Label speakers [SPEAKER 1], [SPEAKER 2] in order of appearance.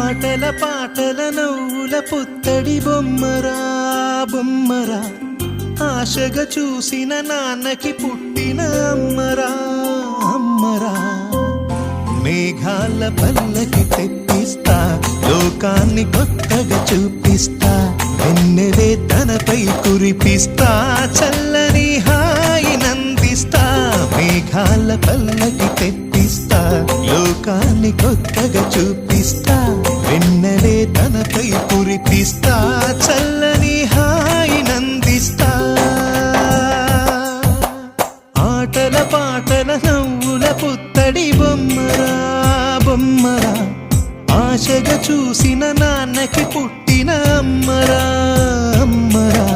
[SPEAKER 1] ఆటల పాటల నవ్వుల పుత్తడి బొమ్మరా బొమ్మరా, ఆశగా చూసిన నాన్నకి పుట్టిన అమ్మరా అమ్మరా. మేఘాల పల్లకి తెప్పిస్తా, లోకాన్ని కొత్తగా చూపిస్తా, వెన్నెలే తనపై కురిపిస్తా, చల్లని హాయి నందిస్తా. మేఘాల పల్లకి తెప్పిస్తా, లోకాన్ని కొత్తగా చూపిస్తా, వెన్నెలే తనపై కురిపిస్తా, చల్లని హాయి నందిస్తా. ఆటల పాటల నవ్వుల పుత్తడి బొమ్మరా బొమ్మరా, ఆశగా చూసిన నాన్నకి పుట్టిన అమ్మరా అమ్మరా.